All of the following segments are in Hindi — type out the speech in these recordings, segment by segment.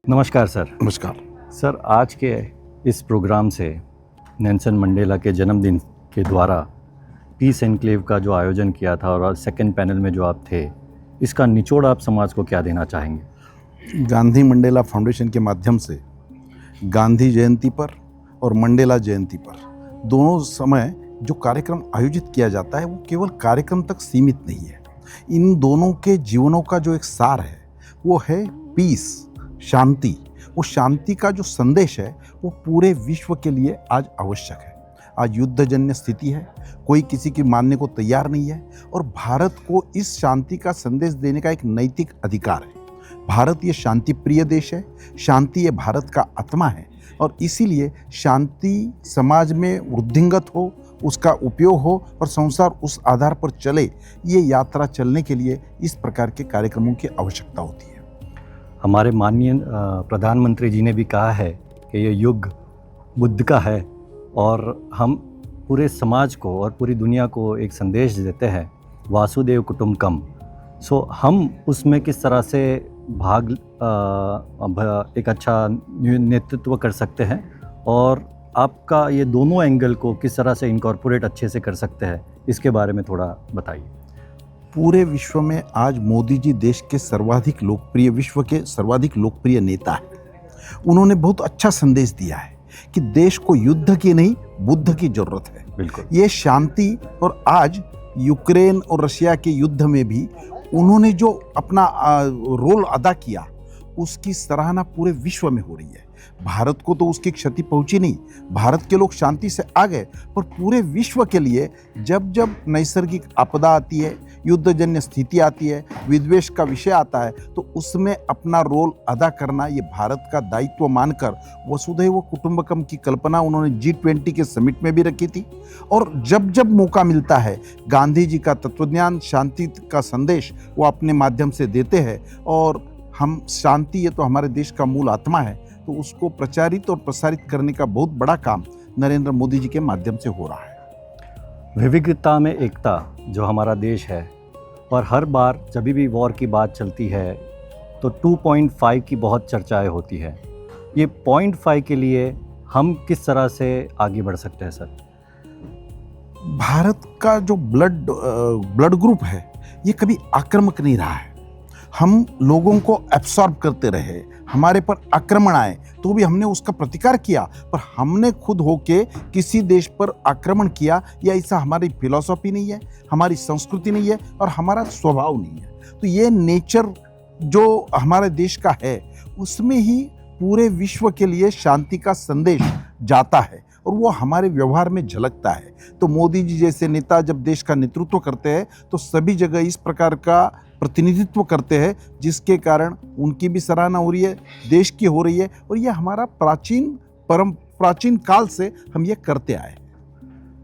नमस्कार सर। नमस्कार सर, आज के इस प्रोग्राम से नेल्सन मंडेला के जन्मदिन के द्वारा पीस एनक्लेव का जो आयोजन किया था और सेकंड पैनल में जो आप थे, इसका निचोड़ आप समाज को क्या देना चाहेंगे? गांधी मंडेला फाउंडेशन के माध्यम से गांधी जयंती पर और मंडेला जयंती पर दोनों समय जो कार्यक्रम आयोजित किया जाता है वो केवल कार्यक्रम तक सीमित नहीं है। इन दोनों के जीवनों का जो एक सार है वो है पीस, शांति। वो शांति का जो संदेश है वो पूरे विश्व के लिए आज आवश्यक है। आज युद्धजन्य स्थिति है, कोई किसी की मानने को तैयार नहीं है और भारत को इस शांति का संदेश देने का एक नैतिक अधिकार है। भारत ये शांति प्रिय देश है, शांति ये भारत का आत्मा है और इसीलिए शांति समाज में वृद्धिंगत हो, उसका उपयोग हो और संसार उस आधार पर चले, ये यात्रा चलने के लिए इस प्रकार के कार्यक्रमों की आवश्यकता होती है। हमारे माननीय प्रधानमंत्री जी ने भी कहा है कि ये युग बुद्ध का है और हम पूरे समाज को और पूरी दुनिया को एक संदेश देते हैं, वासुदेव कुटुंबकम। सो हम उसमें किस तरह से एक अच्छा नेतृत्व कर सकते हैं और आपका ये दोनों एंगल को किस तरह से इनकॉर्पोरेट अच्छे से कर सकते हैं, इसके बारे में थोड़ा बताइए। पूरे विश्व में आज मोदी जी देश के विश्व के सर्वाधिक लोकप्रिय नेता हैं। उन्होंने बहुत अच्छा संदेश दिया है कि देश को युद्ध की नहीं, बुद्ध की जरूरत है। बिल्कुल। ये शांति, और आज यूक्रेन और रशिया के युद्ध में भी उन्होंने जो अपना रोल अदा किया उसकी सराहना पूरे विश्व में हो रही है। भारत को तो उसकी क्षति पहुंची नहीं, भारत के लोग शांति से आ गए, पर पूरे विश्व के लिए जब जब नैसर्गिक आपदा आती है, युद्धजन्य स्थिति आती है, विद्वेष का विषय आता है, तो उसमें अपना रोल अदा करना ये भारत का दायित्व मानकर वसुधैव कुटुंबकम की कल्पना उन्होंने G20 के समिट में भी रखी थी। और जब जब मौका मिलता है गांधी जी का तत्वज्ञान, शांति का संदेश वो अपने माध्यम से देते हैं और हम शांति, ये तो हमारे देश का मूल आत्मा है, तो उसको प्रचारित और प्रसारित करने का बहुत बड़ा काम नरेंद्र मोदी जी के माध्यम से हो रहा है। विविधता में एकता जो हमारा देश है, और हर बार जब भी वॉर की बात चलती है तो 2.5 की बहुत चर्चाएं होती है। ये 0.5 के लिए हम किस तरह से आगे बढ़ सकते हैं सर? भारत का जो ब्लड ग्रुप है ये कभी आक्रामक नहीं रहा है। हम लोगों को एब्सॉर्ब करते रहे, हमारे पर आक्रमण आए तो भी हमने उसका प्रतिकार किया, पर हमने खुद होके किसी देश पर आक्रमण किया, या ऐसा हमारी फिलॉसफी नहीं है, हमारी संस्कृति नहीं है और हमारा स्वभाव नहीं है। तो ये नेचर जो हमारे देश का है उसमें ही पूरे विश्व के लिए शांति का संदेश जाता है और वो हमारे व्यवहार में झलकता है। तो मोदी जी जैसे नेता जब देश का नेतृत्व करते हैं तो सभी जगह इस प्रकार का प्रतिनिधित्व करते हैं, जिसके कारण उनकी भी सराहना हो रही है, देश की हो रही है, और ये हमारा प्राचीन काल से हम ये करते आए।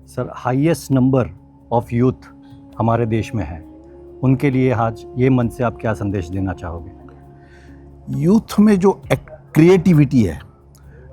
Sir, highest number of youth हमारे देश में है, उनके लिए आज ये मन से आप क्या संदेश देना चाहोगे? यूथ में जो क्रिएटिविटी है,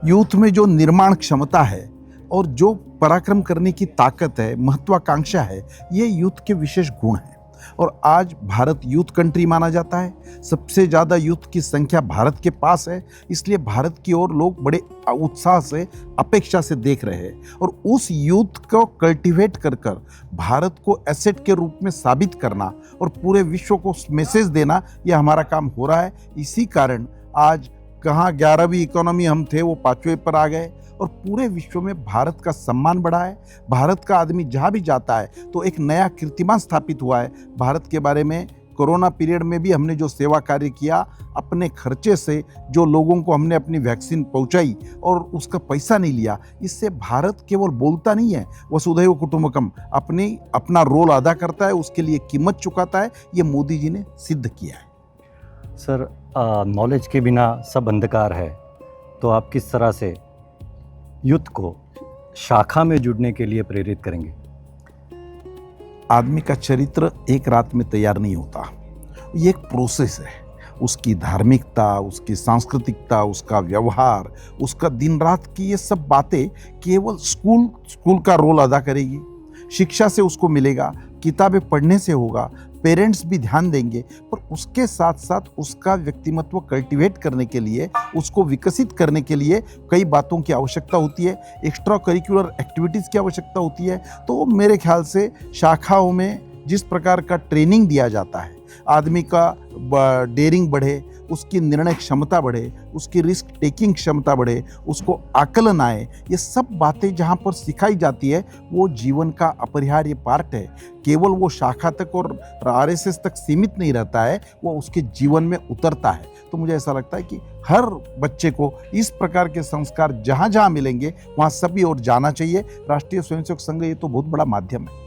यूथ में जो निर्माण क्षमता है और जो पराक्रम करने की ताकत है, महत्वाकांक्षा है, ये यूथ के विशेष गुण हैं। और आज भारत यूथ कंट्री माना जाता है, सबसे ज़्यादा यूथ की संख्या भारत के पास है, इसलिए भारत की ओर लोग बड़े उत्साह से, अपेक्षा से देख रहे हैं। और उस यूथ को कल्टीवेट कर भारत को एसेट के रूप में साबित करना और पूरे विश्व को मैसेज देना, यह हमारा काम हो रहा है। इसी कारण आज कहाँ 11वीं इकोनॉमी हम थे वो 5वें पर आ गए और पूरे विश्व में भारत का सम्मान बढ़ा है। भारत का आदमी जहाँ भी जाता है तो एक नया कीर्तिमान स्थापित हुआ है भारत के बारे में। कोरोना पीरियड में भी हमने जो सेवा कार्य किया, अपने खर्चे से जो लोगों को हमने अपनी वैक्सीन पहुंचाई और उसका पैसा नहीं लिया, इससे भारत केवल बोलता नहीं है, वसुधैव कुटुंबकम अपना रोल अदा करता है, उसके लिए कीमत चुकाता है। ये मोदी जी ने सिद्ध किया है। सर, नॉलेज के बिना सब अंधकार है, तो आप किस तरह से यूथ को शाखा में जुड़ने के लिए प्रेरित करेंगे? आदमी का चरित्र एक रात में तैयार नहीं होता, ये एक प्रोसेस है उसकी धार्मिकता, उसकी सांस्कृतिकता, उसका व्यवहार, उसका दिन रात की ये सब बातें केवल स्कूल का रोल अदा करेगी। शिक्षा से उसको मिलेगा, किताबें पढ़ने से होगा, पेरेंट्स भी ध्यान देंगे, पर उसके साथ साथ उसका व्यक्तिमत्व कल्टीवेट करने के लिए, उसको विकसित करने के लिए कई बातों की आवश्यकता होती है, एक्स्ट्रा करिकुलर एक्टिविटीज़ की आवश्यकता होती है। तो मेरे ख्याल से शाखाओं में जिस प्रकार का ट्रेनिंग दिया जाता है, आदमी का डेयरिंग बढ़े, उसकी निर्णय क्षमता बढ़े, उसकी रिस्क टेकिंग क्षमता बढ़े, उसको आकलन आए, ये सब बातें जहाँ पर सिखाई जाती है वो जीवन का अपरिहार्य पार्ट है। केवल वो शाखा तक और आरएसएस तक सीमित नहीं रहता है, वो उसके जीवन में उतरता है। तो मुझे ऐसा लगता है कि हर बच्चे को इस प्रकार के संस्कार जहाँ जहाँ मिलेंगे वहाँ सभी और जाना चाहिए। राष्ट्रीय स्वयंसेवक संघ ये तो बहुत बड़ा माध्यम है।